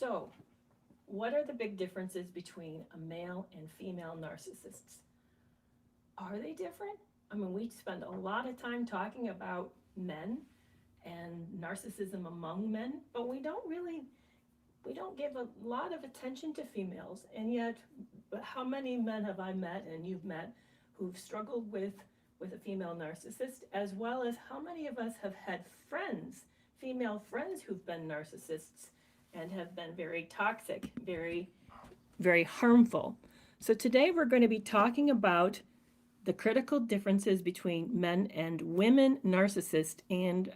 So, what are the big differences between a male and female narcissists? Are they different? I mean, we spend a lot of time talking about men and narcissism among men, but we don't give a lot of attention to females. And yet, how many men have I met and you've met who've struggled with a female narcissist, as well as how many of us have had friends, female friends who've been narcissists and have been very toxic, very harmful. So today we're going to be talking about the critical differences between men and women narcissists, and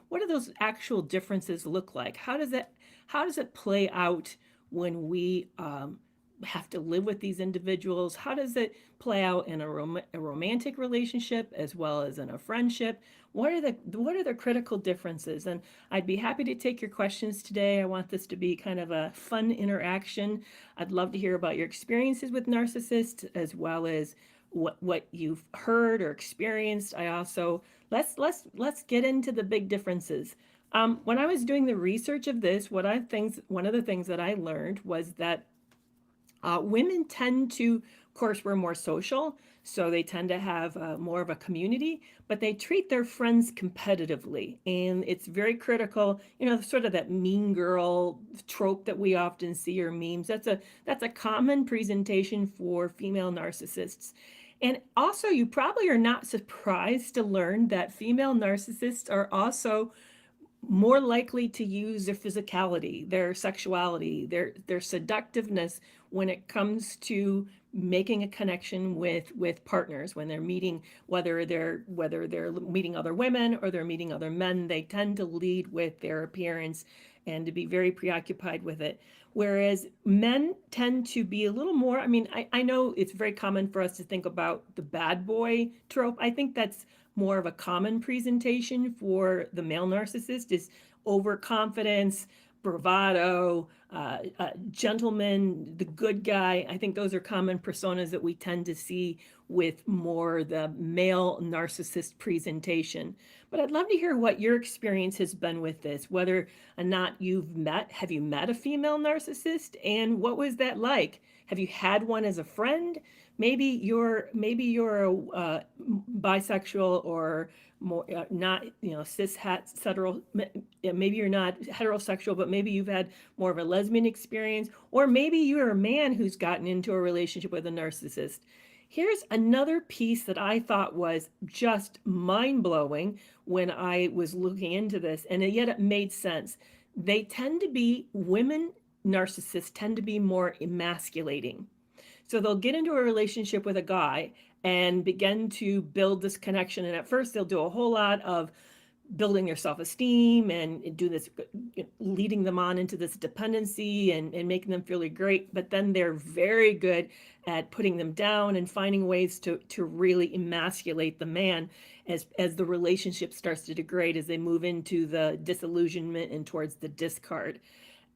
what do those actual differences look like? How does it play out when we have to live with these individuals? How does it play out in a romantic relationship as well as in a friendship? What are the critical differences? And I'd be happy to take your questions today. I want this to be kind of a fun interaction. I'd love to hear about your experiences with narcissists as well as what you've heard or experienced. I also let's get into the big differences. When I was doing the research of this, one of the things that I learned was that women tend to, of course, we're more social, so they tend to have more of a community, but they treat their friends competitively. And it's very critical, sort of that mean girl trope that we often see, or memes. That's a common presentation for female narcissists. And also, you probably are not surprised to learn that female narcissists are also more likely to use their physicality, their sexuality, their seductiveness when it comes to making a connection with partners. When they're meeting, whether they're meeting other women or they're meeting other men, they tend to lead with their appearance and to be very preoccupied with it. Whereas men tend to be a little more, I mean, I know it's very common for us to think about the bad boy trope. I think that's more of a common presentation for the male narcissist, is overconfidence, bravado, gentleman, the good guy. I think those are common personas that we tend to see with more the male narcissist presentation. But I'd love to hear what your experience has been with this, whether or not have you met a female narcissist, and what was that like? Have you had one as a friend? Maybe you're bisexual or more not, cis hetero. Maybe you're not heterosexual, but maybe you've had more of a lesbian experience, or maybe you're a man who's gotten into a relationship with a narcissist. Here's another piece that I thought was just mind-blowing when I was looking into this, and yet it made sense. Women narcissists tend to be more emasculating. So they'll get into a relationship with a guy and begin to build this connection. And at first, they'll do a whole lot of building their self-esteem and do this, leading them on into this dependency and making them feel great. But then they're very good at putting them down and finding ways to really emasculate the man as the relationship starts to degrade, as they move into the disillusionment and towards the discard.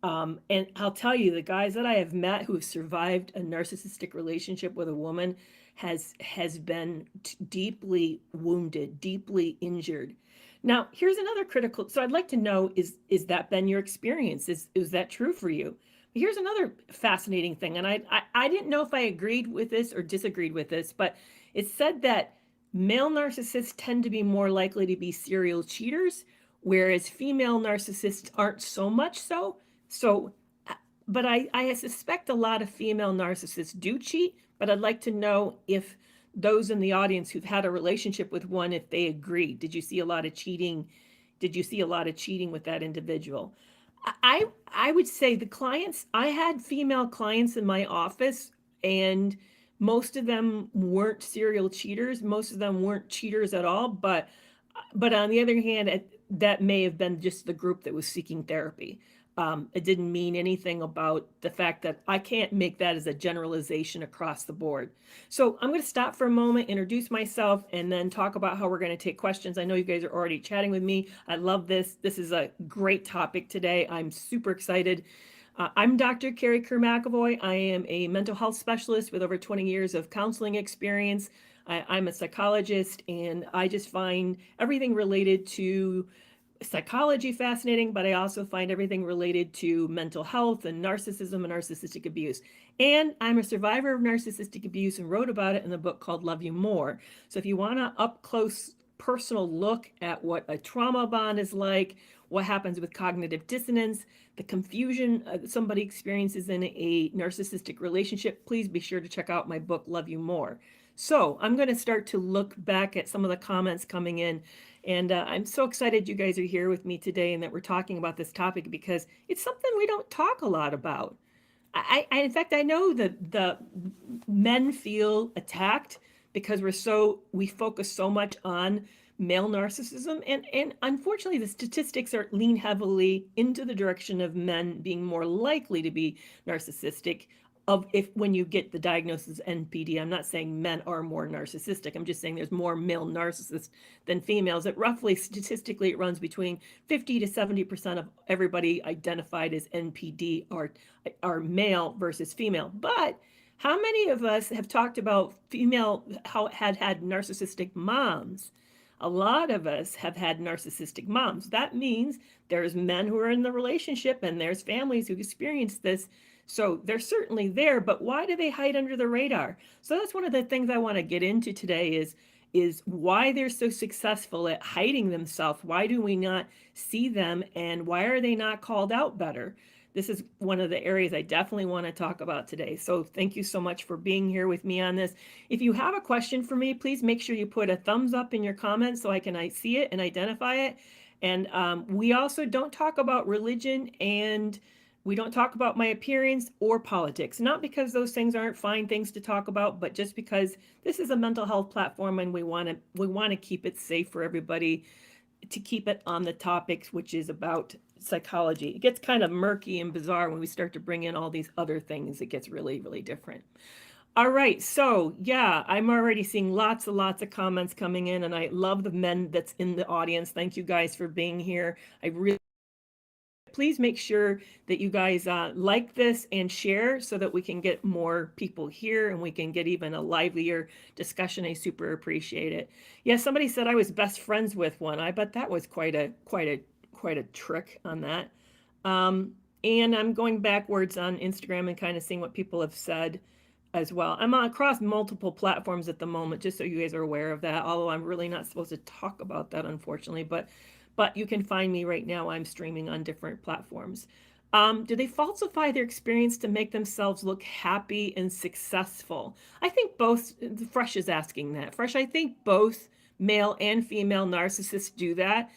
And I'll tell you, the guys that I have met who have survived a narcissistic relationship with a woman has been deeply wounded, deeply injured. Now, here's another critical. So I'd like to know, is that been your experience? Is that true for you? Here's another fascinating thing. And I didn't know if I agreed with this or disagreed with this, but it said that male narcissists tend to be more likely to be serial cheaters, whereas female narcissists aren't so much so. But I suspect a lot of female narcissists do cheat, but I'd like to know if those in the audience who've had a relationship with one, if they agree. Did you see a lot of cheating? Did you see a lot of cheating with that individual? I would say I had female clients in my office, and most of them weren't serial cheaters. Most of them weren't cheaters at all. But on the other hand, that may have been just the group that was seeking therapy. It didn't mean anything about the fact that I can't make that as a generalization across the board. So I'm going to stop for a moment, introduce myself, and then talk about how we're going to take questions. I know you guys are already chatting with me. I love this. This is a great topic today. I'm super excited. I'm Dr. Kerry Kerr McAvoy. I am a mental health specialist with over 20 years of counseling experience. I'm a psychologist, and I just find everything related to psychology fascinating, but I also find everything related to mental health and narcissism and narcissistic abuse. And I'm a survivor of narcissistic abuse and wrote about it in the book called Love You More. So if you want to up close personal look at what a trauma bond is like, what happens with cognitive dissonance, the confusion somebody experiences in a narcissistic relationship, please be sure to check out my book, Love You More. So I'm going to start to look back at some of the comments coming in. And I'm so excited you guys are here with me today and that we're talking about this topic because it's something we don't talk a lot about. In fact, I know that the men feel attacked because we focus so much on male narcissism, and unfortunately the statistics lean heavily into the direction of men being more likely to be narcissistic when you get the diagnosis NPD. I'm not saying men are more narcissistic. I'm just saying there's more male narcissists than females. That roughly statistically it runs between 50 to 70% of everybody identified as NPD are male versus female. But how many of us have talked about how had narcissistic moms? A lot of us have had narcissistic moms. That means there's men who are in the relationship and there's families who experience this. So they're certainly there, but why do they hide under the radar? So that's one of the things I want to get into today is why they're so successful at hiding themselves. Why do we not see them and why are they not called out better? This is one of the areas I definitely want to talk about today. So thank you so much for being here with me on this. If you have a question for me, please make sure you put a thumbs up in your comments so I can see it and identify it. And we also don't talk about religion, and we don't talk about my appearance or politics, not because those things aren't fine things to talk about, but just because this is a mental health platform and we want to keep it safe for everybody, to keep it on the topics, which is about psychology. It gets kind of murky and bizarre when we start to bring in all these other things. It gets really, really different. All right, so yeah, I'm already seeing lots and lots of comments coming in, and I love the men that's in the audience. Thank you guys for being here. Please make sure that you guys like this and share so that we can get more people here and we can get even a livelier discussion. I super appreciate it. Yeah, somebody said I was best friends with one. I bet that was quite a trick on that. And I'm going backwards on Instagram and kind of seeing what people have said as well. I'm across multiple platforms at the moment, just so you guys are aware of that, although I'm really not supposed to talk about that, unfortunately, but you can find me right now. I'm streaming on different platforms. Do they falsify their experience to make themselves look happy and successful? I think both. Fresh is asking that. Fresh, I think both male and female narcissists do that.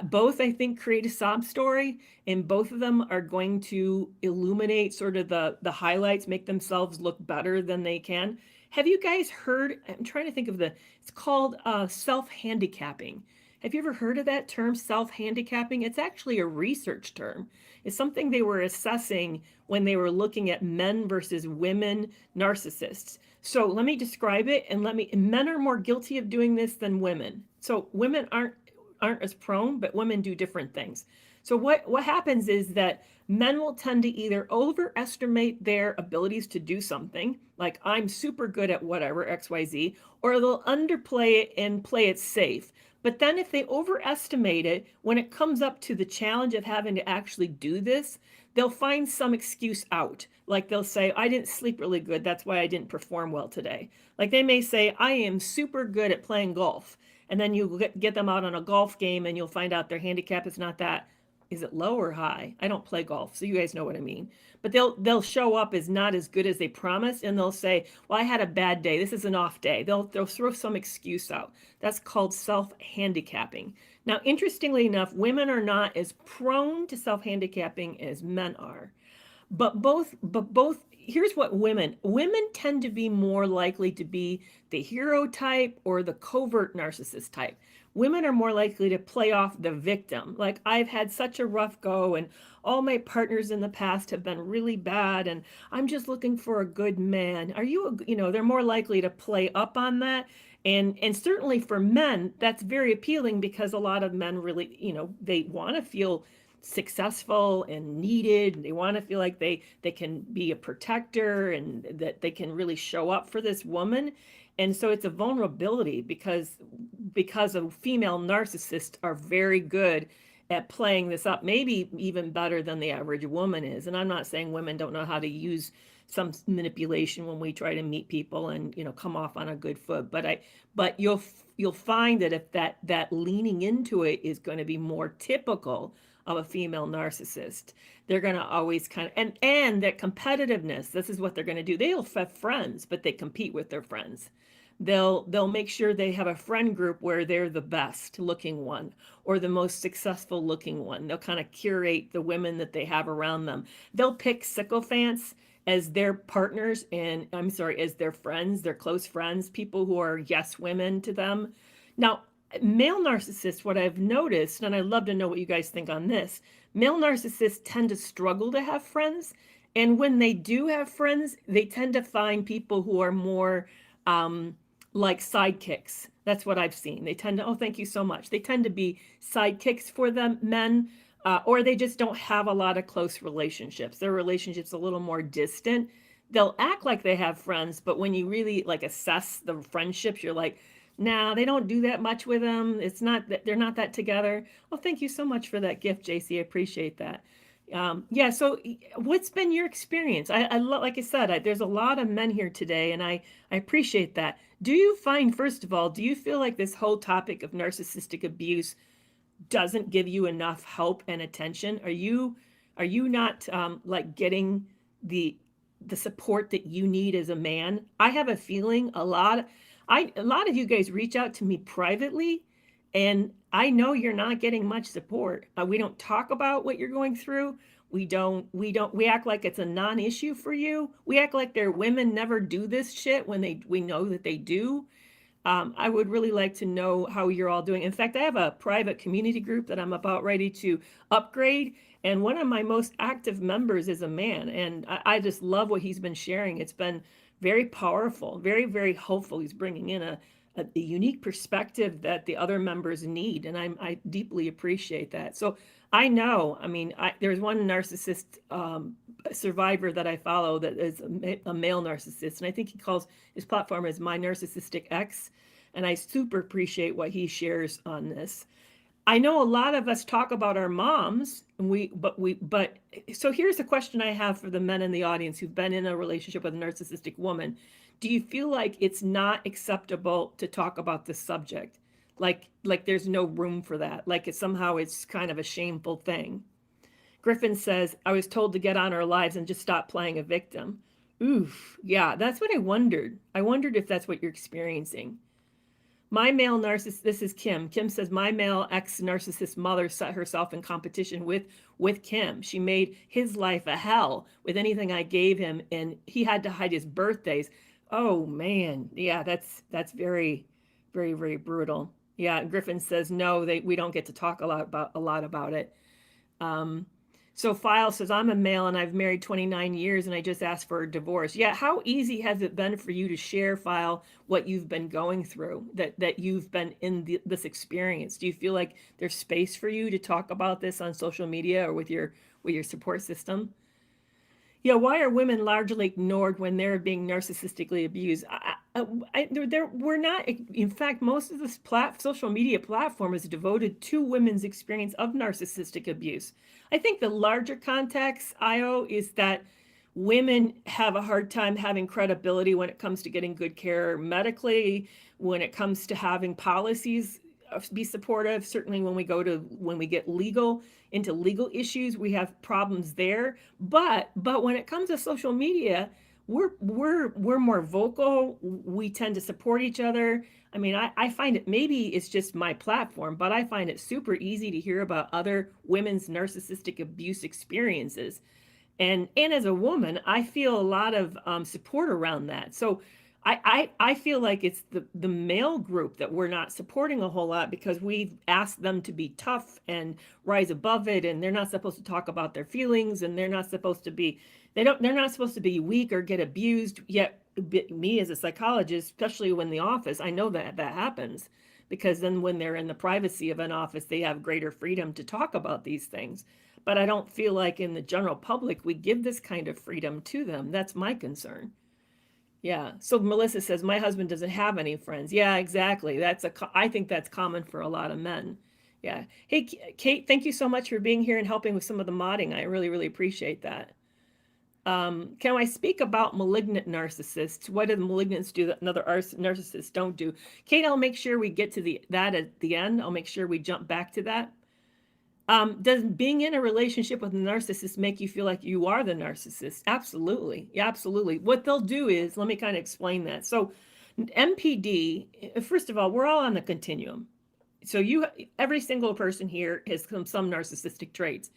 Both, I think, create a sob story, and both of them are going to illuminate sort of the highlights, make themselves look better than they can. Have you guys heard, I'm trying to think of it's called self-handicapping. Have you ever heard of that term, self-handicapping? It's actually a research term. It's something they were assessing when they were looking at men versus women narcissists. So let me describe it, and men are more guilty of doing this than women. So women aren't as prone, but women do different things. So what happens is that men will tend to either overestimate their abilities to do something, like I'm super good at whatever, XYZ, or they'll underplay it and play it safe. But then if they overestimate it, when it comes up to the challenge of having to actually do this, they'll find some excuse out. Like they'll say, I didn't sleep really good. That's why I didn't perform well today. Like they may say, I am super good at playing golf. And then you get them out on a golf game and you'll find out their handicap is not that. Is it low or high? I don't play golf, so you guys know what I mean. But they'll show up as not as good as they promised, and they'll say, well, I had a bad day. This is an off day. They'll throw some excuse out. That's called self-handicapping. Now, interestingly enough, women are not as prone to self-handicapping as men are. But both, here's what women tend to be more likely to be the hero type or the covert narcissist type. Women are more likely to play off the victim. Like, I've had such a rough go and all my partners in the past have been really bad and I'm just looking for a good man. They're more likely to play up on that. And certainly for men, that's very appealing because a lot of men really, they want to feel successful and needed. They want to feel like they can be a protector and that they can really show up for this woman. And so it's a vulnerability because of female narcissists are very good at playing this up, maybe even better than the average woman is. And I'm not saying women don't know how to use some manipulation when we try to meet people and, come off on a good foot. But you'll find that if that leaning into it is going to be more typical of a female narcissist, they're going to always kind of, and that competitiveness, this is what they're going to do. They'll have friends, but they compete with their friends. They'll make sure they have a friend group where they're the best looking one or the most successful looking one. They'll kind of curate the women that they have around them. They'll pick sycophants as their partners, and I'm sorry, as their friends, their close friends, people who are yes women to them. Now, male narcissists, what I've noticed, and I'd love to know what you guys think on this, male narcissists tend to struggle to have friends. And when they do have friends, they tend to find people who are more like sidekicks. That's what I've seen. They tend to, oh, thank you so much. They tend to be sidekicks for them men, or they just don't have a lot of close relationships. Their relationships a little more distant. They'll act like they have friends, but when you really like assess the friendships, you're like, nah, they don't do that much with them. It's not that they're not that together. Oh, thank you so much for that gift, JC. I appreciate that. Yeah. So, what's been your experience? Like I said, there's a lot of men here today, and I appreciate that. Do you find, first of all, do you feel like this whole topic of narcissistic abuse doesn't give you enough help and attention? Are you not like getting the support that you need as a man? I have a feeling a lot of you guys reach out to me privately, and I know you're not getting much support. We don't talk about what you're going through. We act like it's a non-issue for you. We act like their women never do this shit when we know that they do. I would really like to know how you're all doing. In fact, I have a private community group that I'm about ready to upgrade. And one of my most active members is a man. And I just love what he's been sharing. It's been very powerful, very, very hopeful. He's bringing in a unique perspective that the other members need. And I deeply appreciate that. So I know, I mean, there's one narcissist survivor that I follow that is a male narcissist. And I think he calls his platform as My Narcissistic X. And I super appreciate what he shares on this. I know a lot of us talk about our moms, and but so here's a question I have for the men in the audience who've been in a relationship with a narcissistic woman. Do you feel like it's not acceptable to talk about this subject? Like there's no room for that. Like it's kind of a shameful thing. Griffin says, I was told to get on our lives and just stop playing a victim. Oof, yeah, that's what I wondered. I wondered if that's what you're experiencing. My male narcissist, this is Kim. Kim says, my male ex-narcissist mother set herself in competition with Kim. She made his life a hell with anything I gave him, and he had to hide his birthdays. Oh, man. Yeah, that's very, very, very brutal. Yeah, Griffin says, no, we don't get to talk a lot about it. So File says, I'm a male and I've married 29 years and I just asked for a divorce. Yeah, how easy has it been for you to share, File, what you've been going through, that you've been in this experience? Do you feel like there's space for you to talk about this on social media or with your support system? Yeah, why are women largely ignored when they're being narcissistically abused? We're not. In fact, most of this social media platform is devoted to women's experience of narcissistic abuse. I think the larger context, Io, is that women have a hard time having credibility when it comes to getting good care medically, when it comes to having policies be supportive. Certainly when we get into legal issues, we have problems there. But when it comes to social media, we're more vocal. We tend to support each other. I mean, I find it, maybe it's just my platform, but I find it super easy to hear about other women's narcissistic abuse experiences. And as a woman, I feel a lot of support around that. So I feel like it's the male group that we're not supporting a whole lot because we've asked them to be tough and rise above it, and they're not supposed to talk about their feelings, and they're not supposed to be weak or get abused. Yet me as a psychologist, especially when the office, I know that happens, because then when they're in the privacy of an office, they have greater freedom to talk about these things. But I don't feel like in the general public we give this kind of freedom to them. That's my concern. Yeah. So Melissa says, my husband doesn't have any friends. Yeah, exactly. I think that's common for a lot of men. Yeah. Hey, Kate, thank you so much for being here and helping with some of the modding. I really, really appreciate that. Can I speak about malignant narcissists? What do the malignants do that another narcissists don't do? Kate, I'll make sure we get to that at the end. I'll make sure we jump back to that. Does being in a relationship with a narcissist make you feel like you are the narcissist? Absolutely. Yeah, absolutely. What they'll do is, let me kind of explain that. So MPD, first of all, we're all on the continuum. So every single person here has some narcissistic traits.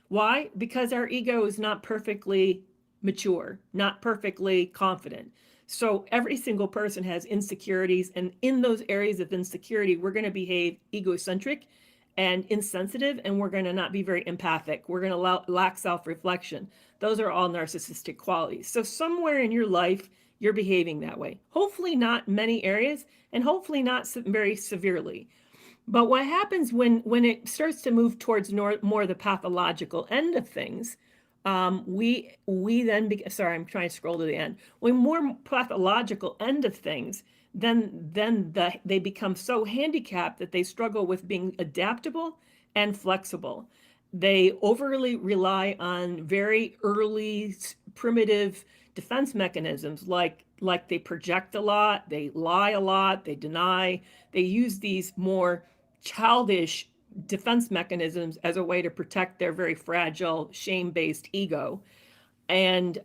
Why? Because our ego is not perfectly mature, not perfectly confident. So every single person has insecurities, and in those areas of insecurity, we're going to behave egocentric and insensitive, and we're going to not be very empathic. We're going to lack self-reflection. Those are all narcissistic qualities. So somewhere in your life, you're behaving that way. Hopefully not many areas, and hopefully not very severely. But what happens when it starts to move towards more the pathological end of things, we then sorry, I'm trying to scroll to the end. When more pathological end of things, then they become so handicapped that they struggle with being adaptable and flexible. They overly rely on very early primitive defense mechanisms, like they project a lot, they lie a lot, they deny. They use these more childish defense mechanisms as a way to protect their very fragile, shame-based ego. And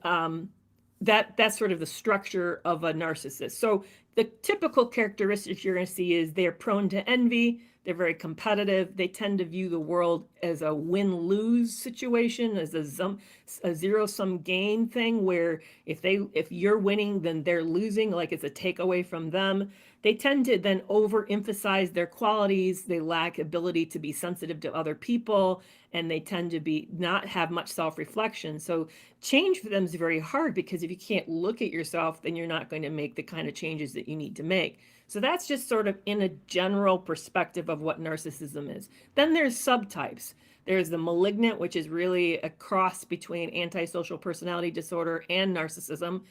that's sort of the structure of a narcissist. So the typical characteristics you're going to see is they're prone to envy, they're very competitive, they tend to view the world as a win-lose situation, as a zero-sum gain thing, where if you're winning, then they're losing, like it's a takeaway from them. They tend to then overemphasize their qualities. They lack ability to be sensitive to other people, and they tend to not have much self-reflection. So change for them is very hard, because if you can't look at yourself, then you're not going to make the kind of changes that you need to make. So that's just sort of in a general perspective of what narcissism is. Then there's subtypes. There's the malignant, which is really a cross between antisocial personality disorder and narcissism.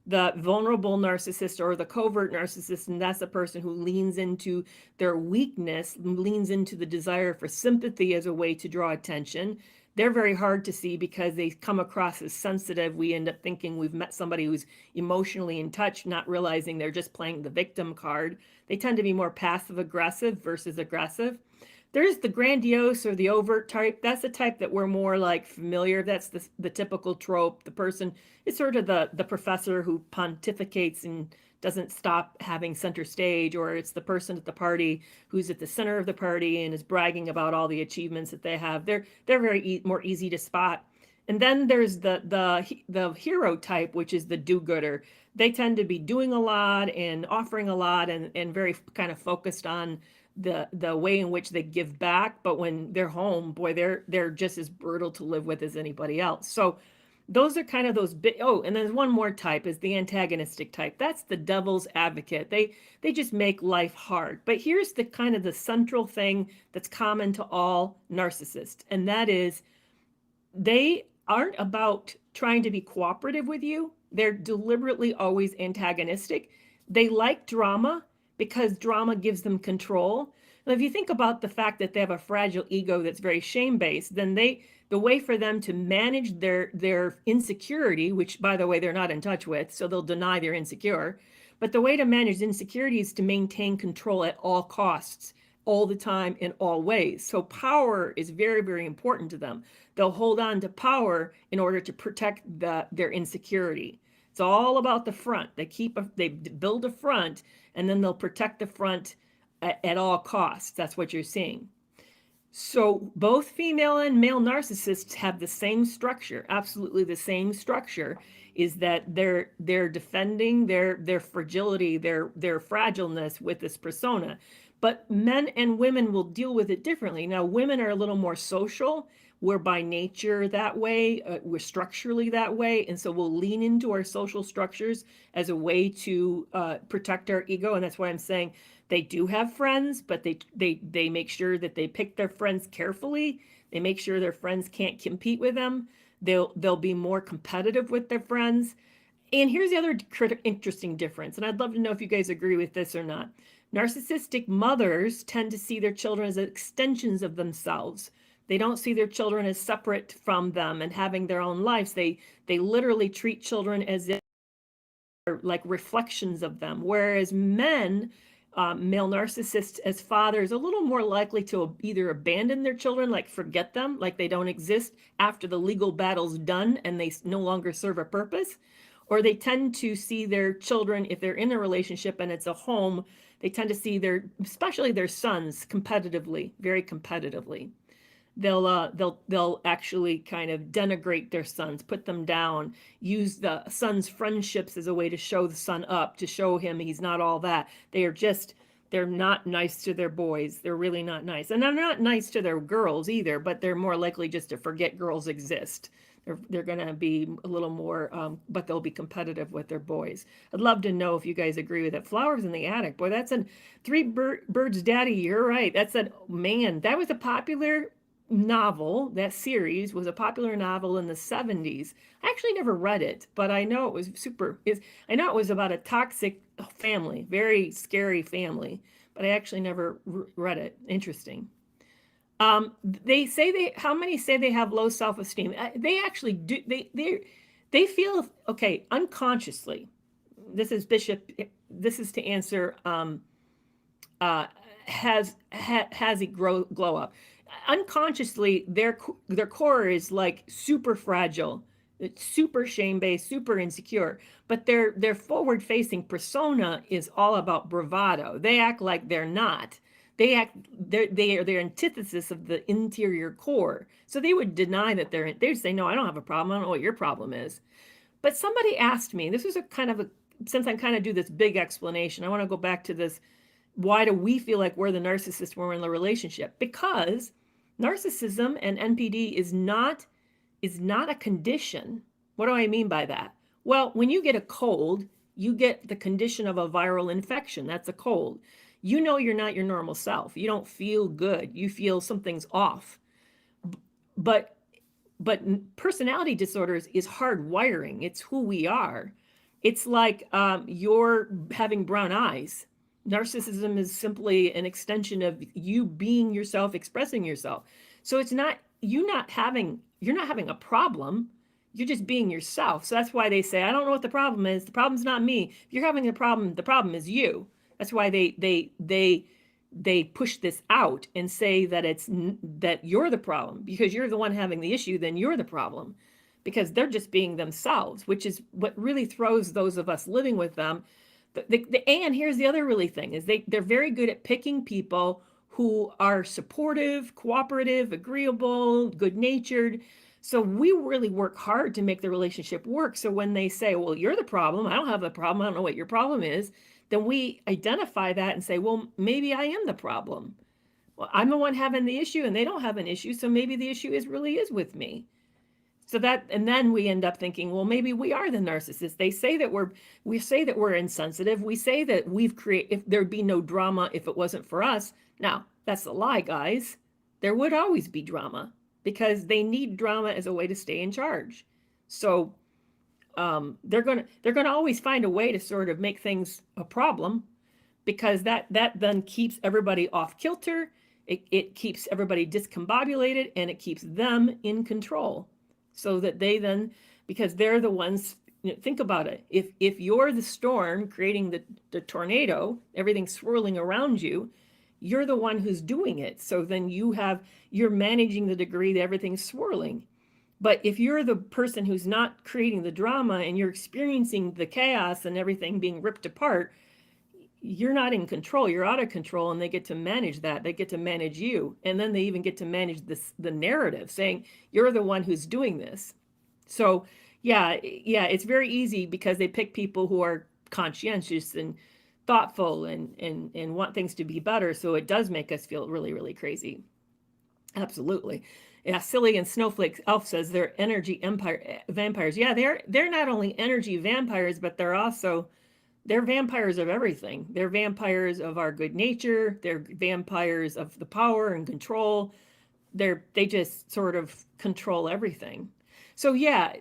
The vulnerable narcissist, or the covert narcissist, and that's the person who leans into their weakness, leans into the desire for sympathy as a way to draw attention. They're very hard to see because they come across as sensitive. We end up thinking we've met somebody who's emotionally in touch, not realizing they're just playing the victim card. They tend to be more passive aggressive versus aggressive. There's the grandiose or the overt type. That's the type that we're more like familiar. That's the typical trope. The person is sort of the professor who pontificates and doesn't stop having center stage, or it's the person at the party who's at the center of the party and is bragging about all the achievements that they have. They're very more easy to spot. And then there's the hero type, which is the do-gooder. They tend to be doing a lot and offering a lot, and very kind of focused on the way in which they give back. But when they're home, boy, they're just as brutal to live with as anybody else. So those are kind of those and there's one more type, is the antagonistic type. That's the devil's advocate. They just make life hard. But here's the kind of the central thing that's common to all narcissists, and that is they aren't about trying to be cooperative with you. They're deliberately always antagonistic. They like drama because drama gives them control. And if you think about the fact that they have a fragile ego that's very shame-based, then the way for them to manage their insecurity, which by the way, they're not in touch with, so they'll deny they're insecure. But the way to manage insecurity is to maintain control at all costs, all the time, in all ways. So power is very, very important to them. They'll hold on to power in order to protect their insecurity. It's all about the front. They build a front, and then they'll protect the front at all costs. That's what you're seeing. So both female and male narcissists have the same structure, absolutely the same structure, is that they're defending their fragility, their fragileness with this persona. But men and women will deal with it differently. Now, women are a little more social. We're by nature that way. We're structurally that way. And so we'll lean into our social structures as a way to protect our ego. And that's why I'm saying they do have friends, but they make sure that they pick their friends carefully. They make sure their friends can't compete with them. They'll be more competitive with their friends. And here's the other interesting difference, and I'd love to know if you guys agree with this or not. Narcissistic mothers tend to see their children as extensions of themselves. They don't see their children as separate from them and having their own lives. They literally treat children as if they're like reflections of them. Whereas men, male narcissists as fathers, a little more likely to either abandon their children, like forget them, like they don't exist after the legal battle's done and they no longer serve a purpose, or they tend to see their children, if they're in a relationship and it's a home, they tend to see especially their sons competitively, very competitively. They'll actually kind of denigrate their sons, put them down, use the son's friendships as a way to show the son up, to show him he's not all that. They're not nice to their boys. They're really not nice. And they're not nice to their girls either, but they're more likely just to forget girls exist. They're going to be a little more, but they'll be competitive with their boys. I'd love to know if you guys agree with it. Flowers in the Attic. Boy, that's a Three Birds Daddy. You're right. Man, that was a popular novel. That series was a popular novel in the 70s. I actually never read it, but I know it was I know it was about a toxic family, very scary family, but I actually never read it. Interesting. How many say they have low self-esteem? They actually do. They feel, okay, unconsciously. This is Bishop. This is to answer, has he glow up? Unconsciously, their core is like super fragile. It's super shame-based, super insecure, but their forward-facing persona is all about bravado. They act like they're not. They're their antithesis of the interior core. So they would deny that they'd say, no, I don't have a problem. I don't know what your problem is. But somebody asked me, this was since I kind of do this big explanation, I want to go back to this. Why do we feel like we're the narcissist when we're in the relationship? Because narcissism and NPD is not a condition. What do I mean by that? Well, when you get a cold, you get the condition of a viral infection. That's a cold. You know you're not your normal self. You don't feel good. You feel something's off. But personality disorders is hardwiring. It's who we are. It's like you're having brown eyes. Narcissism is simply an extension of you being yourself, expressing yourself. So it's not you're not having a problem. You're just being yourself. So that's why they say, I don't know what the problem is. The problem's not me. If you're having a problem, the problem is you. That's why they push this out and say that that you're the problem, because you're the one having the issue. Then you're the problem, because they're just being themselves, which is what really throws those of us living with them. And here's the other really thing is they're very good at picking people who are supportive, cooperative, agreeable, good-natured. So we really work hard to make the relationship work. So when they say, well, you're the problem, I don't have a problem, I don't know what your problem is, then we identify that and say, well, maybe I am the problem. Well, I'm the one having the issue and they don't have an issue. So maybe the issue really is with me. And then we end up thinking, well, maybe we are the narcissist. We say that we're insensitive. We say that if there'd be no drama if it wasn't for us. Now, that's a lie, guys. There would always be drama because they need drama as a way to stay in charge. So they're gonna always find a way to sort of make things a problem, because that then keeps everybody off kilter. It keeps everybody discombobulated, and it keeps them in control. So that because they're the ones, think about it. If you're the storm creating the tornado, everything swirling around you, you're the one who's doing it. So then you're managing the degree that everything's swirling. But if you're the person who's not creating the drama and you're experiencing the chaos and everything being ripped apart, you're not in control. You're out of control, and they get to manage that. They get to manage you. And then they even get to manage the narrative, saying you're the one who's doing this. So yeah, it's very easy because they pick people who are conscientious and thoughtful and want things to be better. So it does make us feel really, really crazy. Absolutely. Yeah, Silly and Snowflake Elf says they're energy vampires. Yeah, they're not only energy vampires, but they're vampires of everything. They're vampires of our good nature. They're vampires of the power and control. They just sort of control everything. So yeah,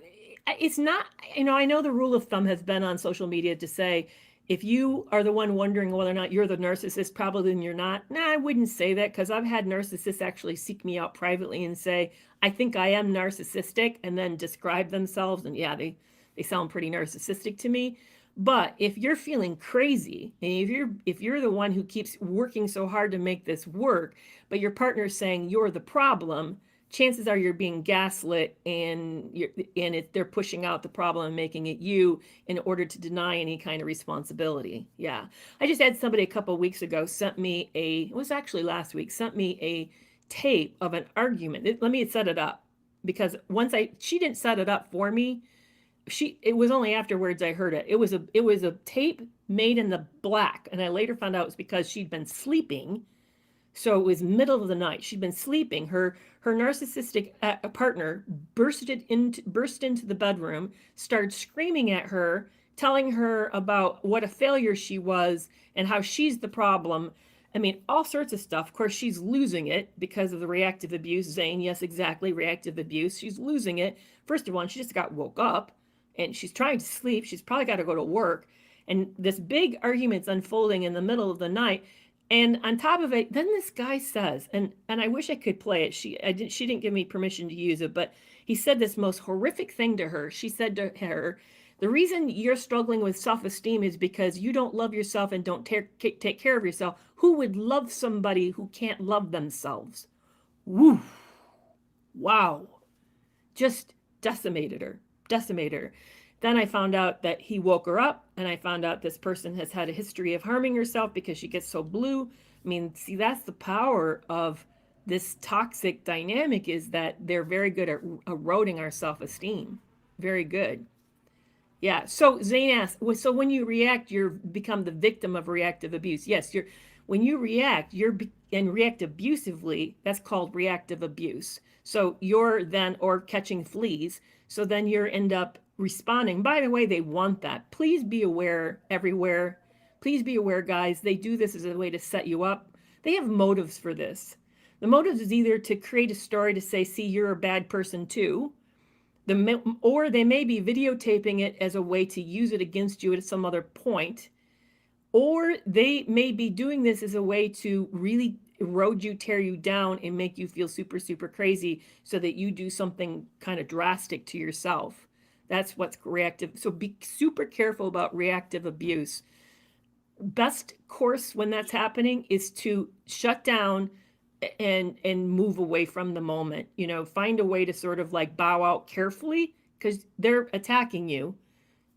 it's not, I know the rule of thumb has been on social media to say, if you are the one wondering whether or not you're the narcissist, probably then you're not. Nah, I wouldn't say that, because I've had narcissists actually seek me out privately and say, I think I am narcissistic, and then describe themselves. And yeah, they sound pretty narcissistic to me. But if you're feeling crazy, and if you're the one who keeps working so hard to make this work, but your partner's saying you're the problem, chances are you're being gaslit, and they're pushing out the problem and making it you in order to deny any kind of responsibility. Yeah. I just had somebody a couple of weeks ago it was actually last week, sent me a tape of an argument. Let me set it up, because she didn't set it up for me. It was only afterwards I heard it. It was a tape made in the black, and I later found out it was because she'd been sleeping. So it was middle of the night. She'd been sleeping. Her narcissistic partner burst into the bedroom, started screaming at her, telling her about what a failure she was and how she's the problem. I mean, all sorts of stuff. Of course, she's losing it because of the reactive abuse. Zane, yes, exactly, reactive abuse. She's losing it. First of all, she just got woke up, and she's trying to sleep. She's probably got to go to work. And this big argument's unfolding in the middle of the night. And on top of it, then this guy says, and I wish I could play it. She didn't give me permission to use it, but he said this most horrific thing to her. She said to her, the reason you're struggling with self-esteem is because you don't love yourself and don't take care of yourself. Who would love somebody who can't love themselves? Woo! Wow. Just decimated her. Then I found out that he woke her up, and I found out this person has had a history of harming herself because she gets so blue. I mean, see, that's the power of this toxic dynamic, is that they're very good at eroding our self-esteem. Very good. Yeah. So Zane asked, so when you react, you become the victim of reactive abuse. Yes, when you react, and react abusively, that's called reactive abuse. So you're then, or catching fleas. So then you end up responding. By the way, they want that. Please be aware everywhere. Please be aware, guys. They do this as a way to set you up. They have motives for this. The motive is either to create a story to say, see, you're a bad person too. Or they may be videotaping it as a way to use it against you at some other point. Or they may be doing this as a way to really erode you, tear you down, and make you feel super, super crazy so that you do something kind of drastic to yourself. That's what's reactive. So be super careful about reactive abuse. Best course when that's happening is to shut down and move away from the moment. Find a way to sort of like bow out carefully, because they're attacking you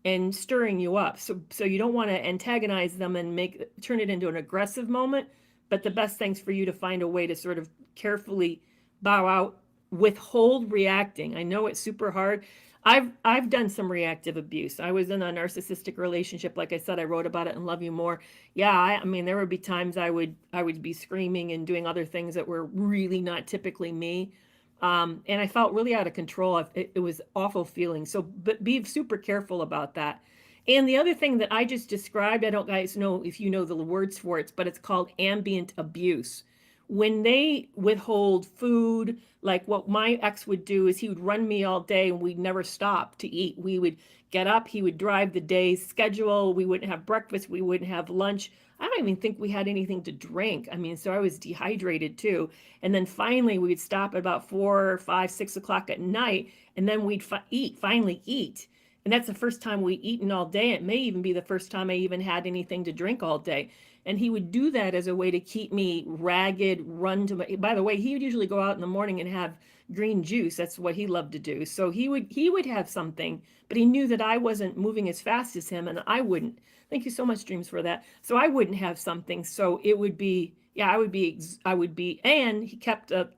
and stirring you up. So you don't want to antagonize them and turn it into an aggressive moment. But the best thing's for you to find a way to sort of carefully bow out, withhold reacting. I know it's super hard. I've done some reactive abuse. I was in a narcissistic relationship. Like I said, I wrote about it in Love You More. Yeah, I mean, there would be times I would be screaming and doing other things that were really not typically me. And I felt really out of control. It was awful feeling. So, but be super careful about that. And the other thing that I just described, I don't guys know if you know the words for it, but it's called ambient abuse. When they withhold food, like what my ex would do is he would run me all day and we'd never stop to eat. We would get up, he would drive the day's schedule. We wouldn't have breakfast. We wouldn't have lunch. I don't even think we had anything to drink. I mean, so I was dehydrated too. And then finally we'd stop at about 4, 5, 6 o'clock at night. And then we'd finally eat. And that's the first time we'd eaten all day. It may even be the first time I even had anything to drink all day. And he would do that as a way to keep me ragged, by the way, he would usually go out in the morning and have green juice. That's what he loved to do. So he would have something, but he knew that I wasn't moving as fast as him, and I wouldn't. Thank you so much, Dreams, for that. So I wouldn't have something. So it would be, I would be, and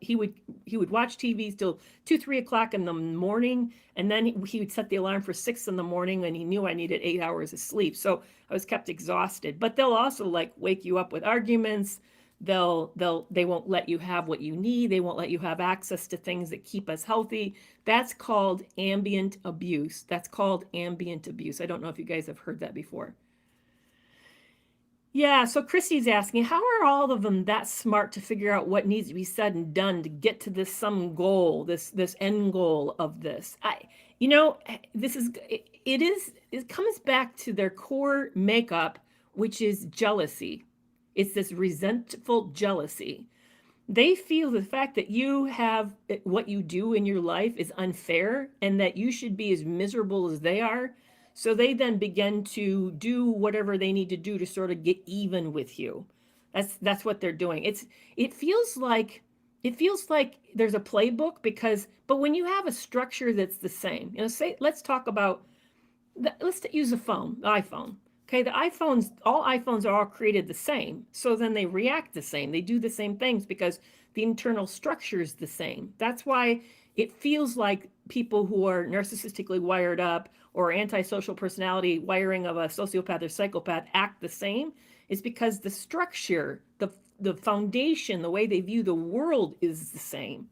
he would watch TV till 2, 3 o'clock in the morning. And then he would set the alarm for 6 in the morning, and he knew I needed 8 hours of sleep. So I was kept exhausted. But they'll also like wake you up with arguments. They won't let you have what you need. They won't let you have access to things that keep us healthy. That's called ambient abuse. I don't know if you guys have heard that before. Yeah, so Christy's asking, how are all of them that smart to figure out what needs to be said and done to get to this some goal, this end goal of this? You know, it comes back to their core makeup, which is jealousy. It's this resentful jealousy. They feel the fact that you have what you do in your life is unfair and that you should be as miserable as they are. So they then begin to do whatever they need to do to sort of get even with you. That's what they're doing. It feels like there's a playbook because but when you have a structure that's the same, say let's talk about let's use the iPhone. Okay, all iPhones are all created the same. So then they react the same. They do the same things because the internal structure is the same. That's why it feels like people who are narcissistically wired up or antisocial personality wiring of a sociopath or psychopath act the same. Is because the structure, the foundation, the way they view the world is the same.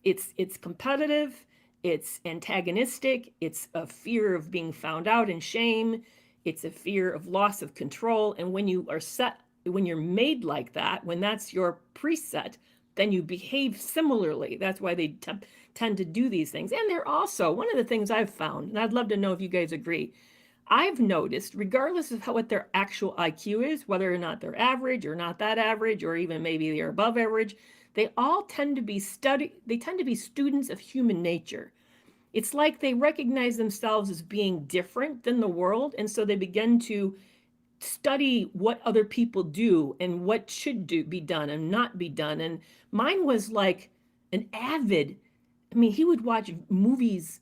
It's competitive, it's antagonistic, it's a fear of being found out and shame, it's a fear of loss of control. And when you're made like that, when that's your preset, then you behave similarly. That's why they tend to do these things. And they're also, one of the things I've found, and I'd love to know if you guys agree, I've noticed, regardless of what their actual IQ is, whether or not they're average or not that average, or even maybe they're above average, they all tend to be students of human nature. It's like they recognize themselves as being different than the world, and so they begin to study what other people do and what should be done and not be done. And mine was like an avid, he would watch movies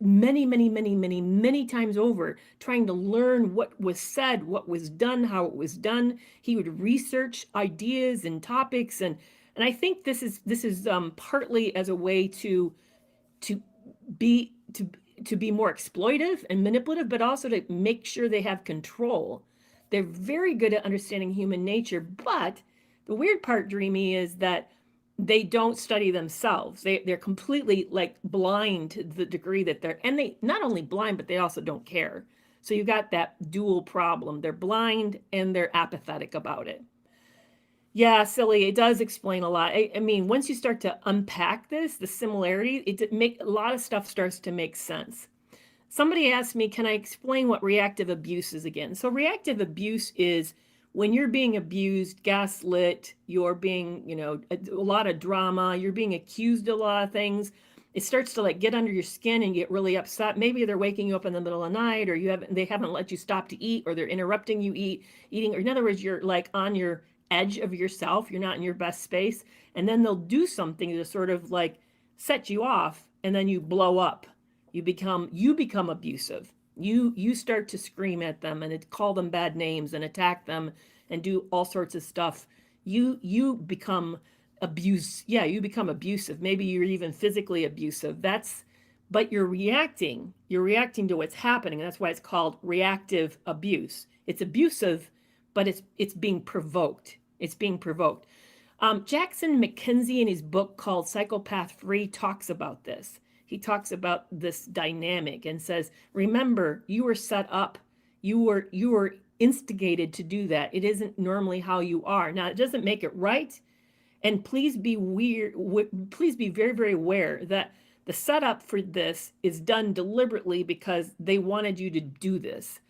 many times over, trying to learn what was said, what was done, how it was done. He would research ideas and topics, and I think this is partly as a way to be more exploitive and manipulative, but also to make sure they have control. They're very good at understanding human nature, but the weird part, Dreamy, is that they don't study themselves. They're completely like blind to the degree that they not only blind, but they also don't care. So you got that dual problem. They're blind and they're apathetic about it. Yeah, silly. It does explain a lot. Once you start to unpack this, the similarity, a lot of stuff starts to make sense. Somebody asked me, can I explain what reactive abuse is again? So reactive abuse is when you're being abused, gaslit, you're being, a lot of drama, you're being accused of a lot of things. It starts to like get under your skin and get really upset. Maybe they're waking you up in the middle of the night, or they haven't let you stop to eat, or they're interrupting you eating, or in other words, you're like on your edge of yourself. You're not in your best space. And then they'll do something to sort of like set you off, and then you blow up. You become abusive. You start to scream at them and call them bad names and attack them and do all sorts of stuff. You become you become abusive. Maybe you're even physically abusive. But you're reacting to what's happening. That's why it's called reactive abuse. It's abusive, but it's being provoked. Jackson McKenzie in his book called Psychopath Free talks about this. He talks about this dynamic and says, remember, you were set up. You were instigated to do that. It isn't normally how you are. Now, it doesn't make it right. And please be very, very aware that the setup for this is done deliberately because they wanted you to do this.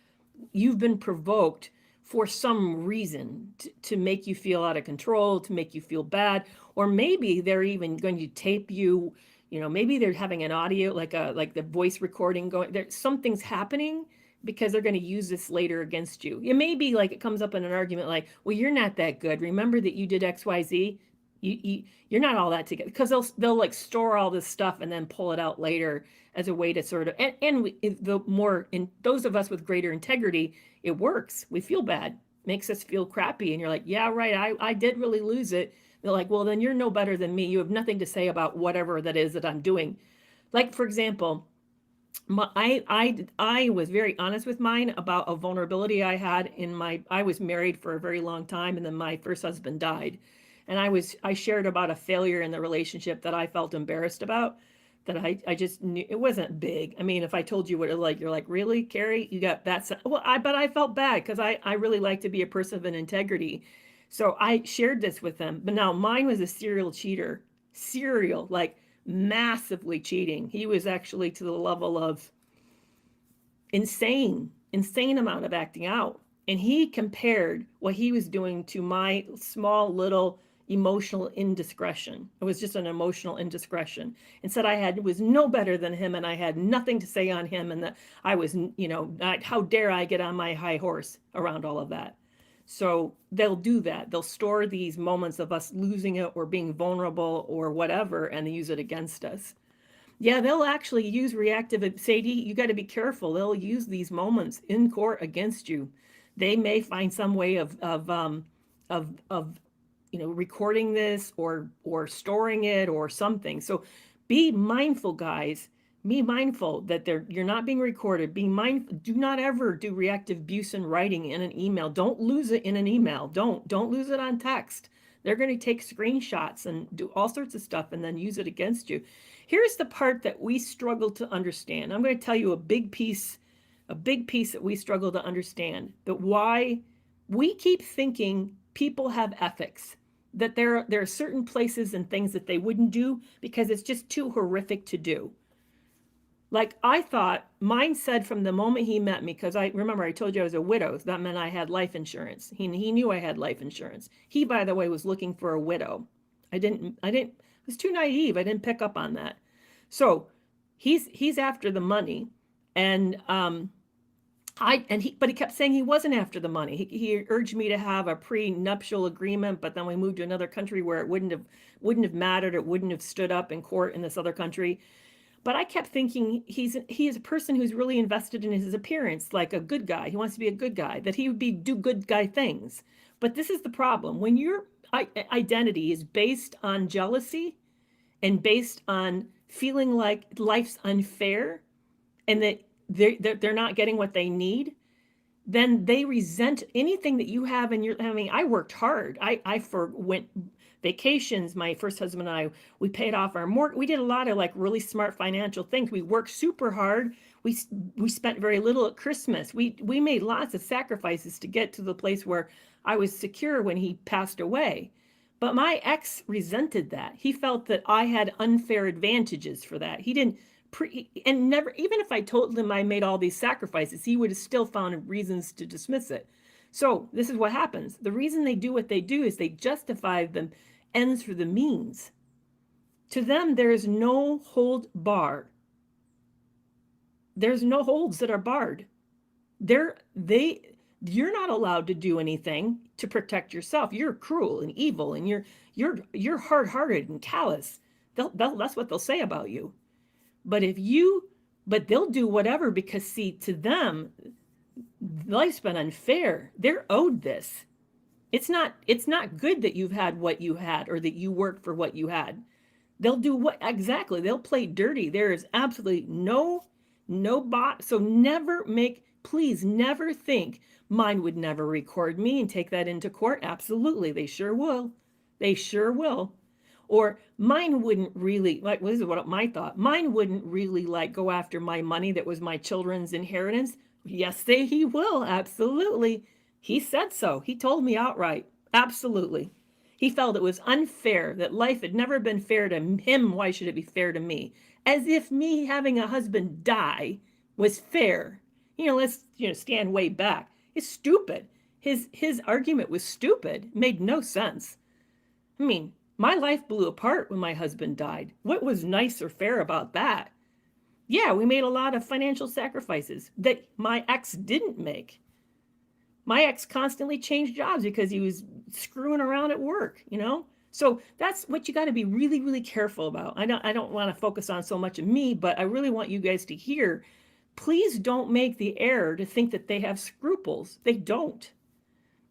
You've been provoked for some reason to make you feel out of control, to make you feel bad, or maybe they're even going to tape you. Maybe they're having an audio, like the voice recording going. Something's happening because they're going to use this later against you. It may be like it comes up in an argument like, well, you're not that good. Remember that you did X, Y, Z. You're not all that together, because they'll like store all this stuff and then pull it out later as a way to sort of, in those of us with greater integrity, it works. We feel bad, makes us feel crappy. And you're like, yeah, right. I did really lose it. They're like, well, then you're no better than me. You have nothing to say about whatever that is that I'm doing. Like, for example, I was very honest with mine about a vulnerability I had I was married for a very long time, and then my first husband died. And I shared about a failure in the relationship that I felt embarrassed about, that I just knew it wasn't big. If I told you what it was like, you're like, really, Kerry, you got that? Well, but I felt bad because I really like to be a person of an integrity. So I shared this with them. But now mine was a serial cheater, like massively cheating. He was actually to the level of insane amount of acting out. And he compared what he was doing to my small little emotional indiscretion. It was just an emotional indiscretion, and said was no better than him, and I had nothing to say on him, and that I was, how dare I get on my high horse around all of that. So they'll do that. They'll store these moments of us losing it or being vulnerable or whatever, and they use it against us. Yeah, they'll actually use reactive. Sadie, you got to be careful. They'll use these moments in court against you. They may find some way of recording this or storing it or something. So be mindful, guys. Be mindful that you're not being recorded. Be mindful. Do not ever do reactive abuse in writing in an email. Don't lose it in an email. Don't lose it on text. They're going to take screenshots and do all sorts of stuff and then use it against you. Here's the part that we struggle to understand. I'm going to tell you a big piece that we struggle to understand, that why we keep thinking people have ethics, that there are certain places and things that they wouldn't do because it's just too horrific to do. Like I thought, mine said from the moment he met me, because I remember I told you I was a widow, that meant I had life insurance. He knew I had life insurance. He, by the way, was looking for a widow. I was too naive. I didn't pick up on that. So he's after the money, and but he kept saying he wasn't after the money. He urged me to have a prenuptial agreement, but then we moved to another country where it wouldn't have mattered. It wouldn't have stood up in court in this other country. But I kept thinking he is a person who's really invested in his appearance, like a good guy. He wants to be a good guy, that he would do good guy things. But this is the problem. When your identity is based on jealousy and based on feeling like life's unfair and that they're not getting what they need, then they resent anything that you have in your, I worked hard. I went vacations. My first husband and I, we paid off our mortgage. We did a lot of like really smart financial things. We worked super hard. We spent very little at Christmas. We made lots of sacrifices to get to the place where I was secure when he passed away. But my ex resented that. He felt that I had unfair advantages for that. He didn't and never, even if I told him I made all these sacrifices, he would have still found reasons to dismiss it. So this is what happens. The reason they do what they do is they justify the ends for the means. To them, there is no hold bar. There's no holds that are barred. You're not allowed to do anything to protect yourself. You're cruel and evil, and you're hard-hearted and callous. That's what they'll say about you. But they'll do whatever, because see, to them, life's been unfair. They're owed this. It's not good that you've had what you had or that you worked for what you had. They'll do what exactly? They'll play dirty. There is absolutely no bot. So please never think mine would never record me and take that into court. Absolutely. They sure will. They sure will. Or mine wouldn't really, like, this is what my thought, mine wouldn't really like go after my money that was my children's inheritance. Yes, he will. Absolutely. He said so. He told me outright. Absolutely. He felt it was unfair, that life had never been fair to him. Why should it be fair to me? As if me having a husband die was fair. Let's stand way back. It's stupid. His argument was stupid. It made no sense. My life blew apart when my husband died. What was nice or fair about that? Yeah, we made a lot of financial sacrifices that my ex didn't make. My ex constantly changed jobs because he was screwing around at work, So that's what you got to be really, really careful about. I don't want to focus on so much of me, but I really want you guys to hear, please don't make the error to think that they have scruples. They don't.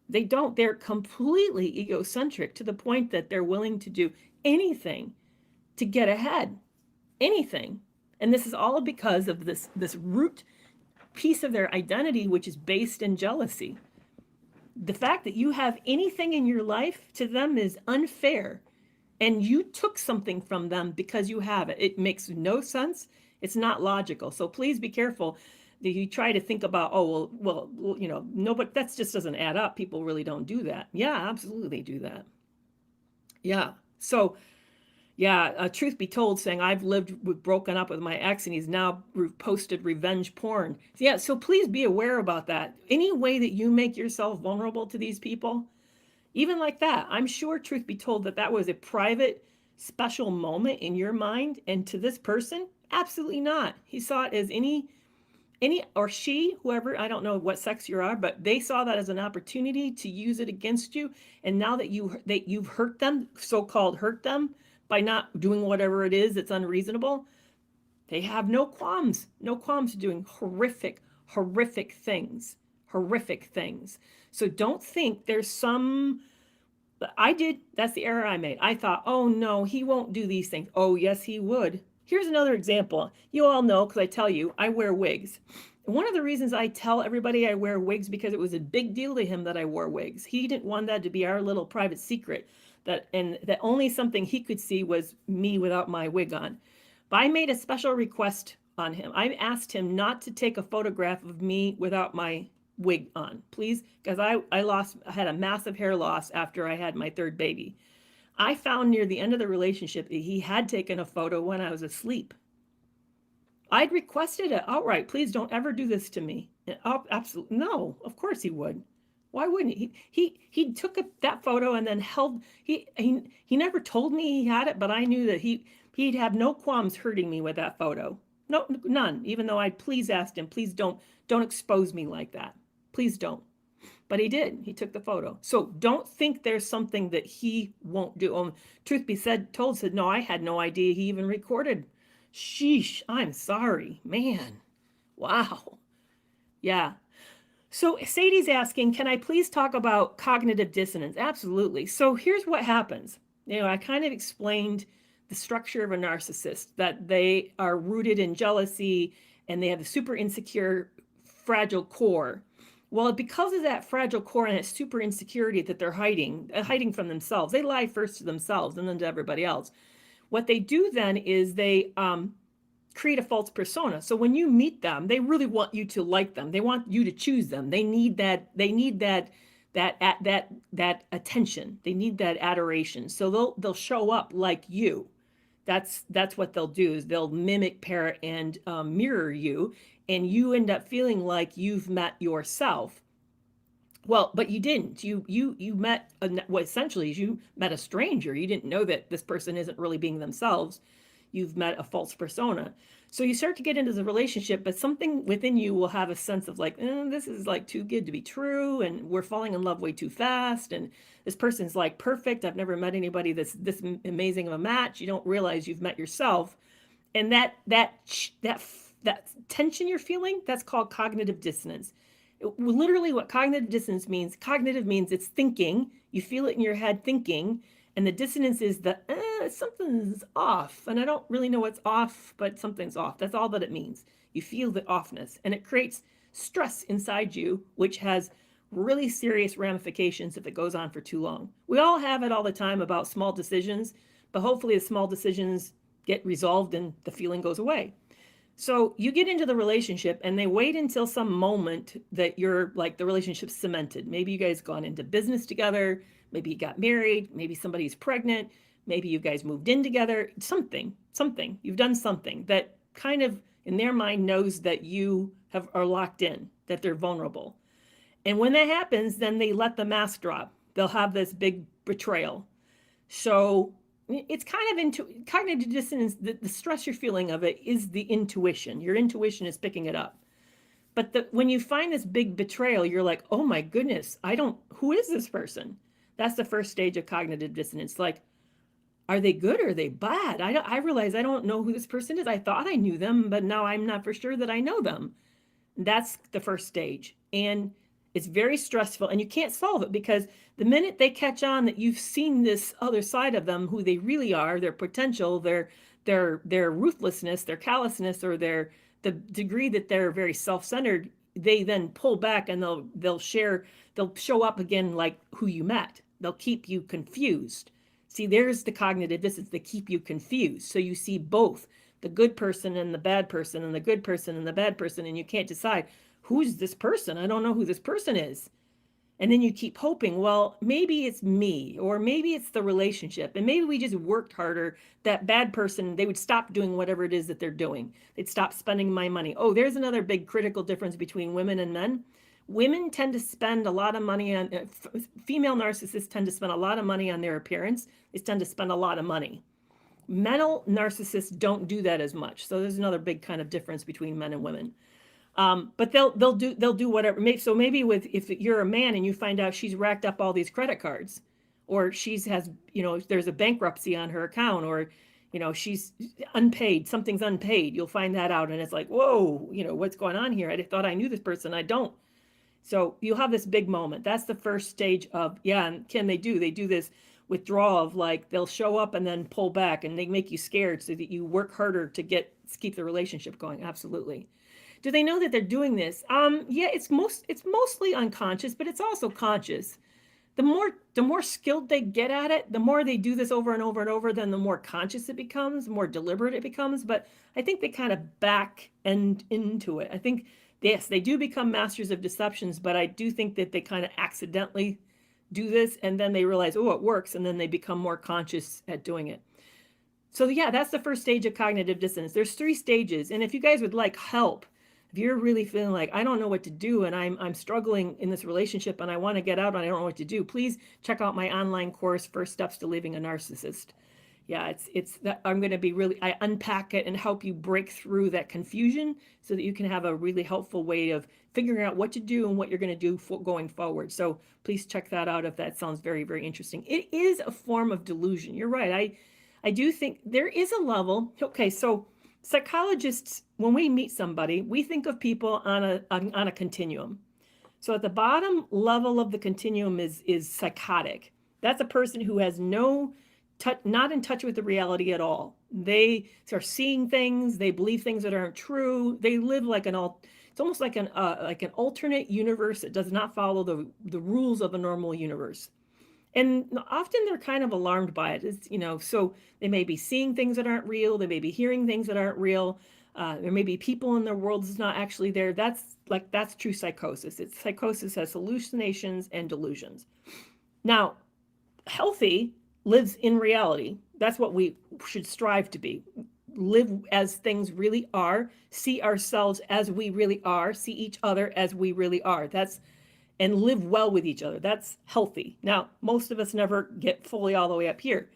They're completely egocentric to the point that they're willing to do anything to get ahead. Anything. And this is all because of this root piece of their identity, which is based in jealousy. The fact that you have anything in your life to them is unfair. And you took something from them because you have it. It makes no sense. It's not logical. So please be careful. You try to think about, no, but that just doesn't add up. People really don't do that. Yeah, absolutely do that. Yeah. So Yeah, truth be told, saying I've broken up with my ex and he's now posted revenge porn. Yeah, so please be aware about that. Any way that you make yourself vulnerable to these people, even like that, I'm sure, truth be told, that was a private, special moment in your mind. And to this person, absolutely not. He saw it as any or she, whoever, I don't know what sex you are, but they saw that as an opportunity to use it against you. And now that you've hurt them, so-called hurt them by not doing whatever it is that's unreasonable, they have no qualms doing horrific things, horrific things. So don't think there's that's the error I made. I thought, oh no, he won't do these things. Oh yes, he would. Here's another example. You all know, because I tell you, I wear wigs. And one of the reasons I tell everybody I wear wigs, because it was a big deal to him that I wore wigs. He didn't want that to be our little private secret, and that only something he could see was me without my wig on. But I made a special request on him. I asked him not to take a photograph of me without my wig on, please, because I had a massive hair loss after I had my third baby. I found near the end of the relationship that he had taken a photo when I was asleep. I'd requested it outright. Please don't ever do this to me. Absolutely no. Of course he would. Why wouldn't he? He took that photo and then he never told me he had it, but I knew that he'd have no qualms hurting me with that photo. No, none. Even though I please asked him, please don't expose me like that. Please don't. But he did. He took the photo. So don't think there's something that he won't do. Truth be said, no, I had no idea he even recorded. Sheesh, I'm sorry, man. Wow. Yeah. So Sadie's asking, can I please talk about cognitive dissonance? Absolutely. So here's what happens. I kind of explained the structure of a narcissist, that they are rooted in jealousy and they have a super insecure, fragile core. Well, because of that fragile core and that super insecurity that they're hiding from themselves, they lie first to themselves and then to everybody else. What they do then is they create a false persona. So when you meet them, they really want you to like them. They want you to choose them. They need that attention. They need that adoration. So they'll show up like you. That's what they'll do, is they'll mimic, parrot, and mirror you, and you end up feeling like you've met yourself. Well, but you didn't. You met essentially you met a stranger. You didn't know that this person isn't really being themselves. You've met a false persona. So you start to get into the relationship, but something within you will have a sense of like, this is like too good to be true, and we're falling in love way too fast, and this person's like perfect. I've never met anybody that's this amazing of a match. You don't realize you've met yourself, and that tension you're feeling, that's called cognitive dissonance. Literally, what cognitive dissonance means, cognitive means it's thinking. You feel it in your head, thinking. And the dissonance is that something's off. And I don't really know what's off, but something's off. That's all that it means. You feel the offness. And it creates stress inside you, which has really serious ramifications if it goes on for too long. We all have it all the time about small decisions, but hopefully the small decisions get resolved and the feeling goes away. So you get into the relationship and they wait until some moment that you're like the relationship's cemented. Maybe you guys gone into business together. Maybe you got married, maybe somebody's pregnant, maybe you guys moved in together, something, you've done something that kind of in their mind knows that you are locked in, that they're vulnerable. And when that happens, then they let the mask drop. They'll have this big betrayal. So it's kind of into cognitive dissonance. The stress you're feeling of it is the intuition. Your intuition is picking it up. But when you find this big betrayal, you're like, oh my goodness, who is this person? That's the first stage of cognitive dissonance. Like, are they good or are they bad? I realize I don't know who this person is. I thought I knew them, but now I'm not for sure that I know them. That's the first stage. And it's very stressful, and you can't solve it because the minute they catch on that you've seen this other side of them, who they really are, their potential, their ruthlessness, their callousness, or the degree that they're very self-centered, they then pull back and they'll show up again like who you met. They'll keep you confused. See, there's the cognitive dissonance. They keep you confused. So you see both the good person and the bad person, and the good person and the bad person, and you can't decide, who's this person? I don't know who this person is. And then you keep hoping, well, maybe it's me, or maybe it's the relationship. And maybe we just worked harder. That bad person, they would stop doing whatever it is that they're doing. They'd stop spending my money. Oh, there's another big critical difference between women and men. Women tend to spend a lot of money on, female narcissists tend to spend a lot of money on their appearance. They tend to spend a lot of money. Male narcissists don't do that as much. So there's another big kind of difference between men and women. But they'll do whatever. So maybe if you're a man and you find out she's racked up all these credit cards, or there's a bankruptcy on her account, or she's unpaid, something's unpaid, you'll find that out, and it's like, whoa, what's going on here? I thought I knew this person, I don't. So you'll have this big moment. That's the first stage of, and they do this withdrawal of, like, they'll show up and then pull back, and they make you scared so that you work harder to keep the relationship going. Absolutely. Do they know that they're doing this? Yeah, it's mostly unconscious, but it's also conscious. The more skilled they get at it, the more they do this over and over and over, then the more conscious it becomes, the more deliberate it becomes. But I think they kind of back into it. I think, yes, they do become masters of deceptions, but I do think that they kind of accidentally do this, and then they realize, oh, it works, and then they become more conscious at doing it. So yeah, that's the first stage of cognitive dissonance. There's 3 stages, and if you guys would like help, if you're really feeling like, I don't know what to do, and I'm struggling in this relationship, and I want to get out, and I don't know what to do, please check out my online course, First Steps to Leaving a Narcissist. Yeah, it's that I'm going to be I unpack it and help you break through that confusion so that you can have a really helpful way of figuring out what to do and what you're going to do going forward. So please check that out if that sounds very, very interesting. It is a form of delusion. You're right. I do think there is a level. Okay, so psychologists, when we meet somebody, we think of people on a continuum. So at the bottom level of the continuum is psychotic. That's a person who has not in touch with the reality at all. They are seeing things, they believe things that aren't true. They live like it's almost like an alternate universe that does not follow the rules of a normal universe. And often they're kind of alarmed by it. So they may be seeing things that aren't real. They may be hearing things that aren't real. There may be people in their world that's not actually there. That's true psychosis. Psychosis has hallucinations and delusions. Now, healthy lives in reality. That's what we should strive to be. Live as things really are. See ourselves as we really are. See each other as we really are. And live well with each other. That's healthy. Now, most of us never get fully all the way up here.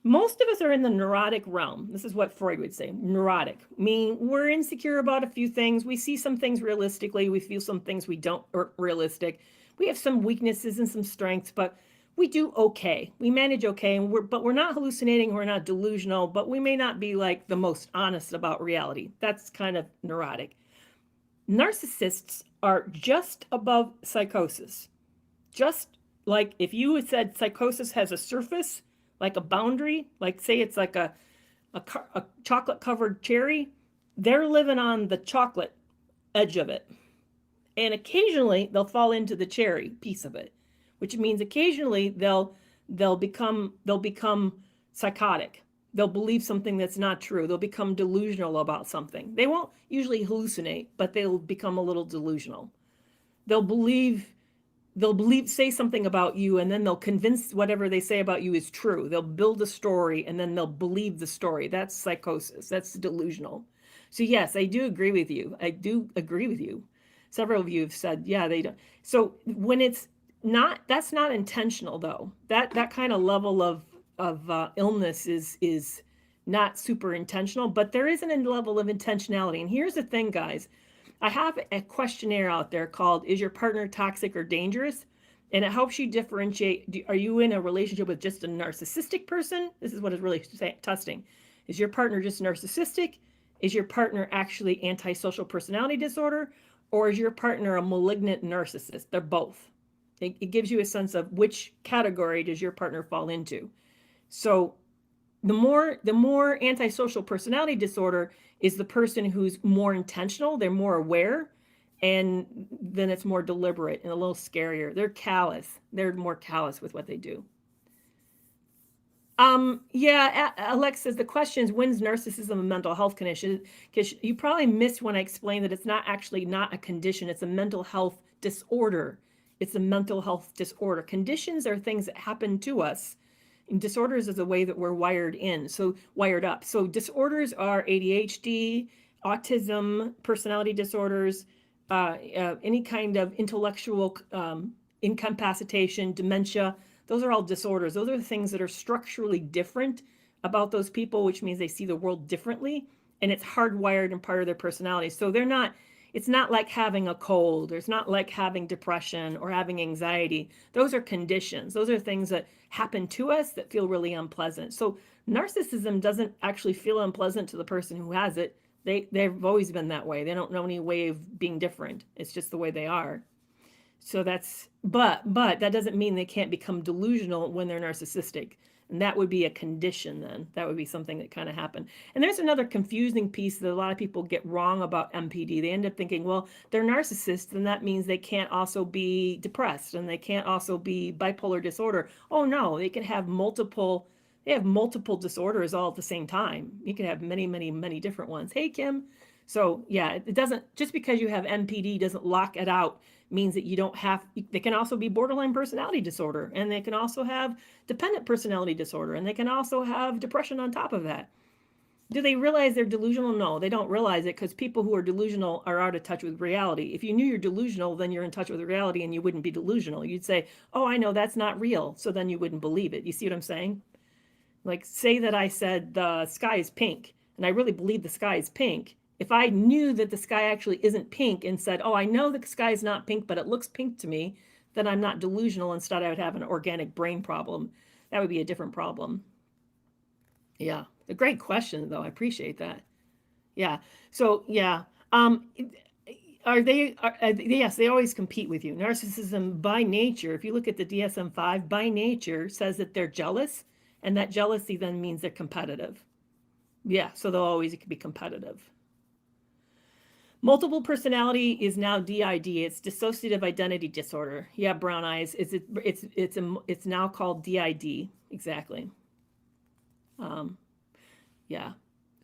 Most of us are in the neurotic realm. This is what Freud would say, neurotic. Meaning we're insecure about a few things. We see some things realistically. We feel some things we don't are realistic. We have some weaknesses and some strengths, but we do okay. We manage okay, but we're not hallucinating. We're not delusional, but we may not be like the most honest about reality. That's kind of neurotic. Narcissists are just above psychosis. Just like if you had said psychosis has a surface, like a boundary, like say it's like a chocolate covered cherry, they're living on the chocolate edge of it. And occasionally they'll fall into the cherry piece of it, which means occasionally they'll become psychotic. They'll believe something that's not true. They'll become delusional about something. They won't usually hallucinate, but they'll become a little delusional. They'll say something about you, and then they'll convince whatever they say about you is true. They'll build a story, and then they'll believe the story. That's psychosis. That's delusional. So yes, I do agree with you. Several of you have said, yeah, they don't. So when it's not, that's not intentional though. That kind of level of illness is not super intentional, but there is a level of intentionality. And here's the thing, guys. I have a questionnaire out there called, is your partner toxic or dangerous? And it helps you differentiate. Are you in a relationship with just a narcissistic person? This is what is really testing. Is your partner just narcissistic? Is your partner actually antisocial personality disorder? Or is your partner a malignant narcissist? They're both. It gives you a sense of which category does your partner fall into. So the more antisocial personality disorder is the person who's more intentional, they're more aware, and then it's more deliberate and a little scarier. They're callous. They're more callous with what they do. Yeah, Alex says the question is, when's narcissism a mental health condition? Because you probably missed when I explained that it's not actually not a condition, it's a mental health disorder. It's a mental health disorder. Conditions are things that happen to us. And disorders is the way that we're wired up. So disorders are ADHD, autism, personality disorders, any kind of intellectual incapacitation, dementia. Those are all disorders. Those are the things that are structurally different about those people, which means they see the world differently, and it's hardwired and part of their personality. So it's not like having a cold, or it's not like having depression or having anxiety. Those are conditions. Those are things that happen to us that feel really unpleasant. So narcissism doesn't actually feel unpleasant to the person who has it. They've always been that way. They don't know any way of being different. It's just the way they are. So but that doesn't mean they can't become delusional when they're narcissistic. And that would be a condition then. That would be something that kind of happened. And there's another confusing piece that a lot of people get wrong about MPD. They end up thinking, well, they're narcissists, and that means they can't also be depressed, and they can't also be bipolar disorder. Oh no, they have multiple disorders all at the same time. You can have many, many, many different ones. Hey, Kim. So yeah, it doesn't, just because you have MPD doesn't lock it out, means that you don't have, they can also be borderline personality disorder, and they can also have dependent personality disorder, and they can also have depression on top of that. Do they realize they're delusional? No, they don't realize it, because people who are delusional are out of touch with reality. If you knew you're delusional, then you're in touch with reality, and you wouldn't be delusional. You'd say, oh, I know that's not real. So then you wouldn't believe it. You see what I'm saying? Like, say that I said the sky is pink, and I really believe the sky is pink. If I knew that the sky actually isn't pink and said, oh, I know the sky is not pink, but it looks pink to me, then I'm not delusional. Instead, I would have an organic brain problem. That would be a different problem. Yeah, a great question, though. I appreciate that. Yeah. So, yeah. Yes, they always compete with you. Narcissism by nature, if you look at the DSM-5, by nature says that they're jealous, and that jealousy then means they're competitive. Yeah, so they'll always be competitive. Multiple personality is now DID. It's dissociative identity disorder. Yeah, brown eyes. It's now called DID. Exactly. Yeah.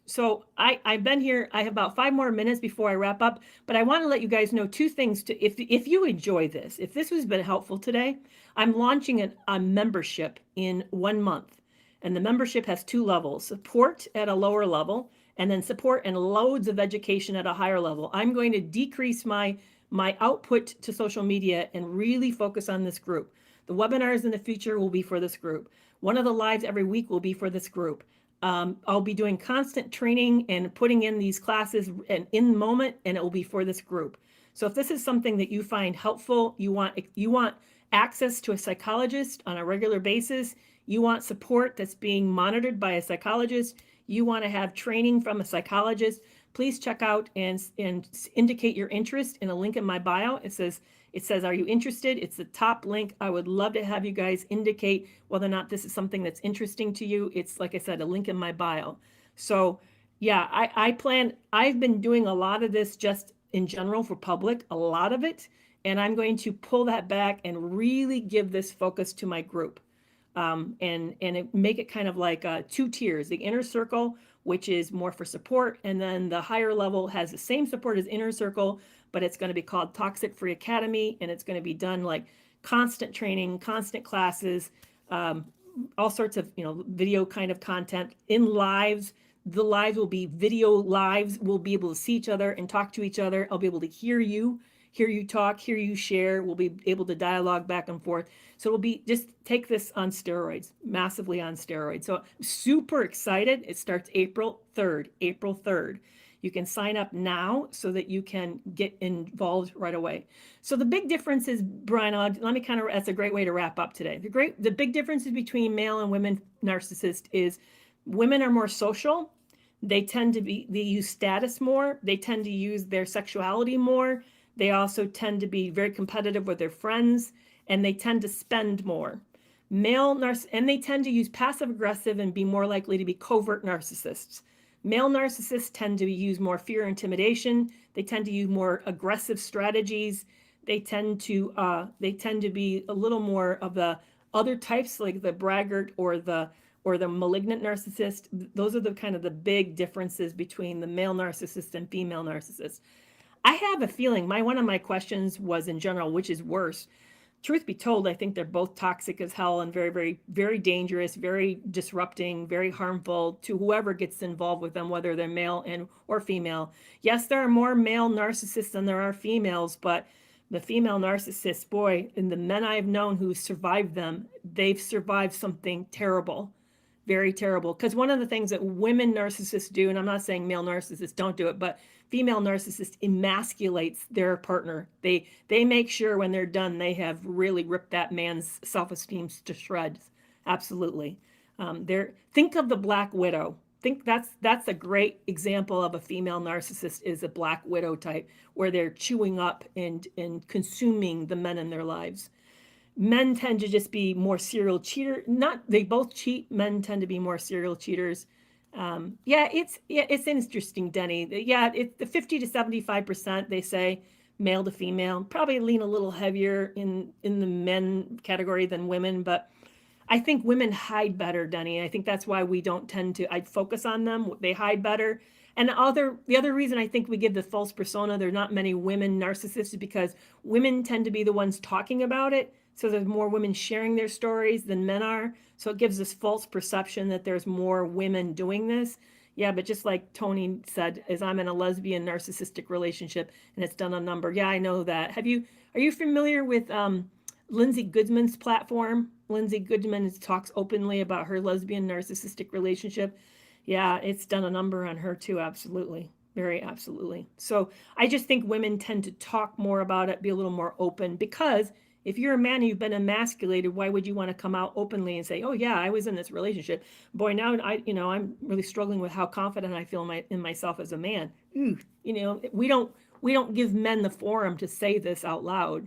So I've been here. I have about 5 more minutes before I wrap up, but I want to let you guys know 2 things. If you enjoy this, if this has been helpful today, I'm launching a membership in 1 month, and the membership has 2 levels: support at a lower level, and then support and loads of education at a higher level. I'm going to decrease my output to social media and really focus on this group. The webinars in the future will be for this group. One of the lives every week will be for this group. I'll be doing constant training and putting in these classes and in the moment, and it will be for this group. So if this is something that you find helpful, you want access to a psychologist on a regular basis, you want support that's being monitored by a psychologist, you want to have training from a psychologist, please check out and indicate your interest in a link in my bio. It says, are you interested? It's the top link. I would love to have you guys indicate whether or not this is something that's interesting to you. It's, like I said, a link in my bio. So yeah, I've been doing a lot of this just in general for public, a lot of it, and I'm going to pull that back and really give this focus to my group. And make it kind of like 2 tiers: the inner circle, which is more for support, and then the higher level has the same support as inner circle, but it's going to be called Toxic Free Academy, and it's going to be done like constant training, constant classes, all sorts of video kind of content in lives. The lives will be video lives. We'll be able to see each other and talk to each other. I'll be able to hear you talk, hear you share. We'll be able to dialogue back and forth. So it'll be, just take this on steroids, massively on steroids. So I'm super excited. It starts April 3rd. You can sign up now so that you can get involved right away. So the big difference is, Brian, that's a great way to wrap up today. The big differences between male and women narcissists is women are more social. They use status more. They tend to use their sexuality more. They also tend to be very competitive with their friends, and they tend to spend more. And they tend to use passive aggressive and be more likely to be covert narcissists. Male narcissists tend to use more fear and intimidation. They tend to use more aggressive strategies. They tend to be a little more of the other types, like the braggart or the malignant narcissist. Those are the kind of the big differences between the male narcissist and female narcissist. I have a feeling one of my questions was in general, which is worse. truth be told, I think they're both toxic as hell and very, very, very dangerous, very disrupting, very harmful to whoever gets involved with them, whether they're male and or female. Yes, there are more male narcissists than there are females, but the female narcissists, boy, and the men I've known who survived them, they've survived something terrible, very terrible. Because one of the things that women narcissists do, and I'm not saying male narcissists don't do it, but female narcissist emasculates their partner. They make sure when they're done, they have really ripped that man's self-esteem to shreds. Absolutely. Think of the Black Widow. Think that's a great example of a female narcissist, is a Black Widow type, where they're chewing up and consuming the men in their lives. Men tend to just be more serial cheater. Not they both cheat. Men tend to be more serial cheaters. It's interesting, Denny. Yeah, it's the 50 to 75%, they say, male to female. Probably lean a little heavier in the men category than women, but I think women hide better, Denny. I think that's why we don't tend to, I'd focus on them. They hide better. And the other reason I think we give the false persona, there are not many women narcissists, is because women tend to be the ones talking about it. So there's more women sharing their stories than men are. So it gives this false perception that there's more women doing this. Yeah, but just like Tony said, is I'm in a lesbian narcissistic relationship and it's done a number. Yeah, I know that. Are you familiar with Lindsay Goodman's platform? Lindsay Goodman talks openly about her lesbian narcissistic relationship. Yeah, it's done a number on her too, absolutely. Very absolutely. So I just think women tend to talk more about it, be a little more open, because if you're a man and you've been emasculated, why would you want to come out openly and say, "Oh yeah, I was in this relationship. Boy, now I'm really struggling with how confident I feel in myself as a man." Ooh, we don't give men the forum to say this out loud,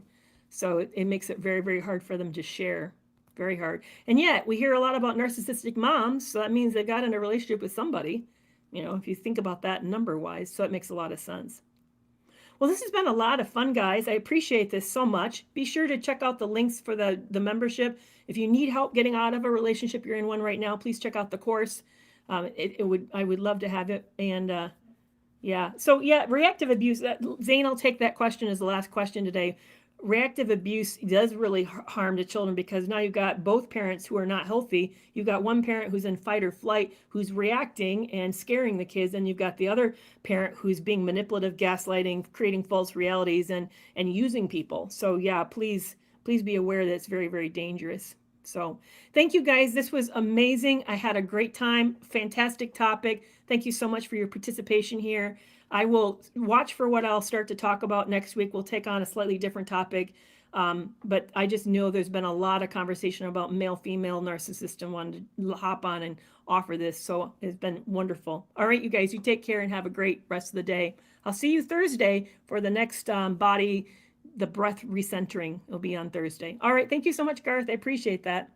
so it makes it very, very hard for them to share. Very hard. And yet we hear a lot about narcissistic moms, so that means they got in a relationship with somebody. If you think about that number wise, so it makes a lot of sense. Well, this has been a lot of fun, guys. I appreciate this so much. Be sure to check out the links for the membership. If you need help getting out of a relationship, you're in one right now, please check out the course. I would love to have it. And reactive abuse. Zane, I'll take that question as the last question today. Reactive abuse does really harm to children, because now you've got both parents who are not healthy. You've got one parent who's in fight or flight, who's reacting and scaring the kids, and you've got the other parent who's being manipulative, gaslighting, creating false realities, and using people. So yeah, please be aware that it's very, very dangerous. So thank you, guys. This was amazing. I had a great time. Fantastic topic. Thank you so much for your participation here. I will watch for what I'll start to talk about next week. We'll take on a slightly different topic. But I just know there's been a lot of conversation about male-female narcissist, and wanted to hop on and offer this. So it's been wonderful. All right, you guys, you take care and have a great rest of the day. I'll see you Thursday for the next the breath recentering. It'll be on Thursday. All right. Thank you so much, Garth. I appreciate that.